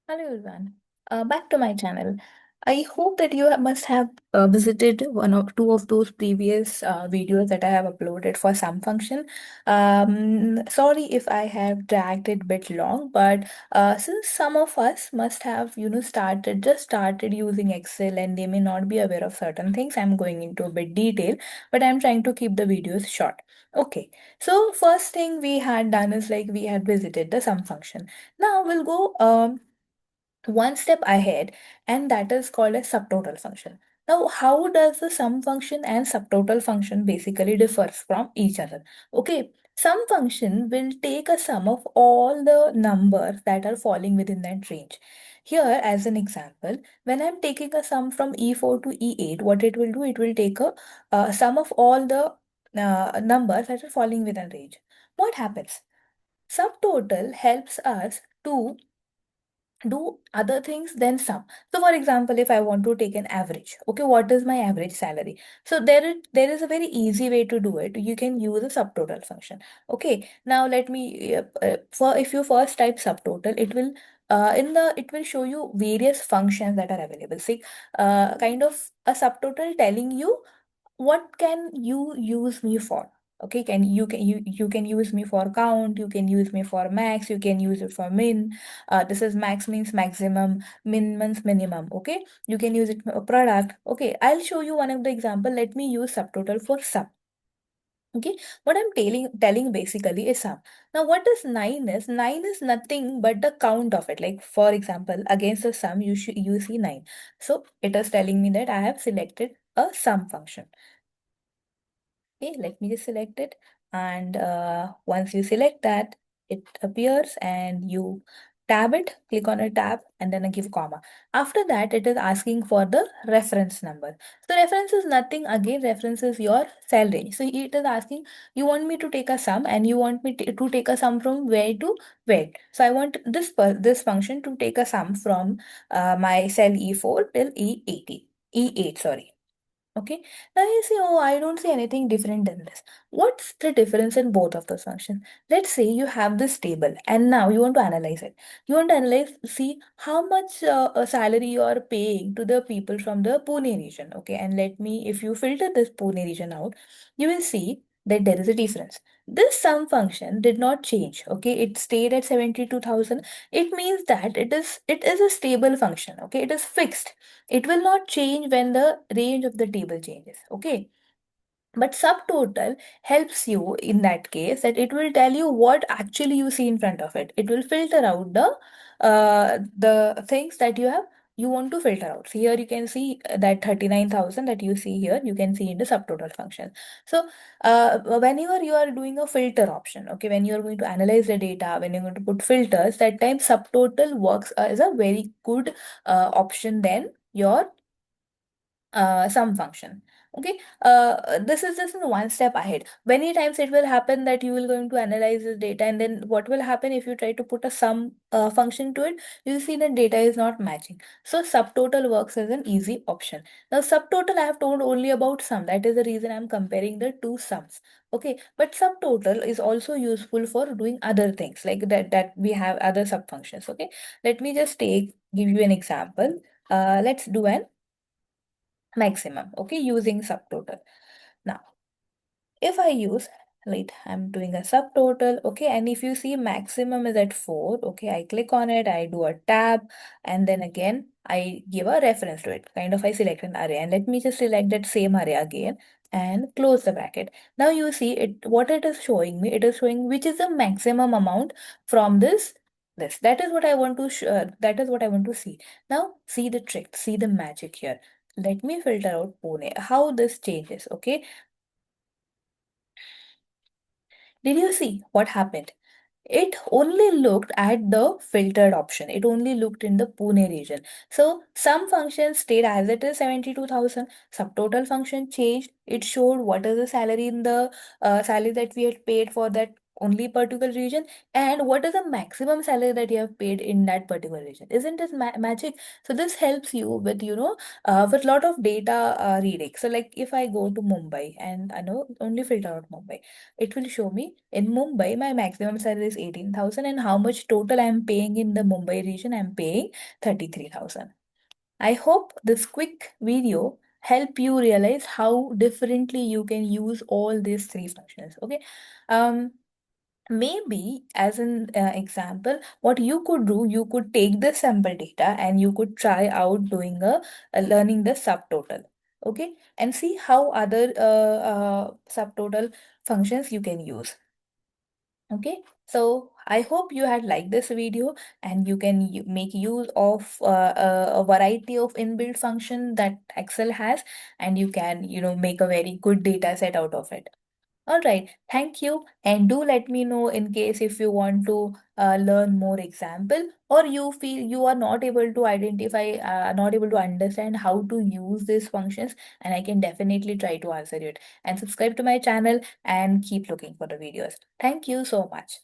Hello everyone, back to my channel. I hope that you must have visited one or two of those previous videos that I have uploaded for some function. Sorry if I have dragged it a bit long, but since some of us must have, just started using Excel and they may not be aware of certain things, I'm going into a bit detail, but I'm trying to keep the videos short. Okay, so first thing we had done is like we had visited the sum function. Now we'll go one step ahead, and that is called a subtotal function. Now, how does the sum function and subtotal function basically differs from each other? Okay, sum function will take a sum of all the numbers that are falling within that range. Here, as an example, when I'm taking a sum from E4 to E8, what it will do, it will take a sum of all the numbers that are falling within range. What happens? Subtotal helps us to do other things than sum. So for example, if I want to take an average, okay, what is my average salary? So there is a very easy way to do it. You can use a subtotal function. Okay, now let me for if you first type subtotal, it will show you various functions that are available. See, kind of a subtotal telling you what can you use me for. Okay, you can use me for count, you can use me for max, you can use it for min. This is max means maximum, min means minimum. Okay, you can use it for a product. Okay, I'll show you one of the example. Let me use subtotal for sum. Okay, what I'm telling basically is sum. Now, what is 9 is? 9 is nothing but the count of it. Like for example, against the sum, you see 9. So it is telling me that I have selected a sum function. Okay, let me just select it. And once you select that, it appears and you tab it, click on a tab, and then I give comma. After that, it is asking for the reference number. So reference is nothing, again, reference is your cell range. So it is asking, you want me to take a sum and you want me to take a sum from where to where. So I want this function to take a sum from my cell E4 till E80, E8, sorry. Okay. Now you say, oh, I don't see anything different than this. What's the difference in both of those functions? Let's say you have this table and now you want to analyze it. You want to analyze, see how much salary you are paying to the people from the Pune region. Okay. And let me, if you filter this Pune region out, you will see that there is a difference. This sum function did not change. Okay. It stayed at 72,000. It means that it is a stable function. Okay. It is fixed. It will not change when the range of the table changes. Okay. But subtotal helps you in that case that it will tell you what actually you see in front of it. It will filter out the things that you want to filter out. So here you can see that 39,000 that you see here, you can see in the subtotal function. So whenever you are doing a filter option, okay, when you are going to analyze the data, when you're going to put filters, that time subtotal works as a very good option than your sum function. Okay, this is just one step ahead. Many times it will happen that you will going to analyze this data, and then what will happen if you try to put a sum function to it, you'll see that data is not matching. So subtotal works as an easy option. Now subtotal I have told only about sum. That is the reason I'm comparing the two sums. Okay, but subtotal is also useful for doing other things like that we have other sub functions. Okay, let me just give you an example. Let's do an maximum, okay, using subtotal. Now, if I use, like, I'm doing a subtotal, okay, and if you see maximum is at 4, okay, I click on it, I do a tab, and then again, I give a reference to it. Kind of, I select an array, and let me just select that same array again and close the bracket. Now you see it, what it is showing me, it is showing which is the maximum amount from this. That is what I want to that is what I want to see. Now, see the trick, see the magic here. Let me filter out Pune. How this changes, okay? Did you see what happened? It only looked at the filtered option. It only looked in the Pune region. So some functions stayed as it is 72,000. Subtotal function changed. It showed what is the salary in the salary that we had paid for that only particular region, and what is the maximum salary that you have paid in that particular region. Isn't this magic? So this helps you with, with lot of data reading. So like if I go to Mumbai and I know only filter out Mumbai, it will show me in Mumbai my maximum salary is 18,000, and how much total I'm paying in the Mumbai region. I'm paying 33,000. I hope this quick video help you realize how differently you can use all these three functions. Okay. Um, Maybe as an example, what you could do, you could take the sample data and you could try out doing a learning the subtotal. Okay, and see how other subtotal functions you can use. Okay, so I hope you had liked this video and you can make use of a variety of inbuilt function that Excel has, and you can, make a very good data set out of it. All right, thank you. And do let me know in case if you want to learn more example, or you feel you are not able to identify, not able to understand how to use these functions, and I can definitely try to answer it. And subscribe to my channel and keep looking for the videos. Thank you so much.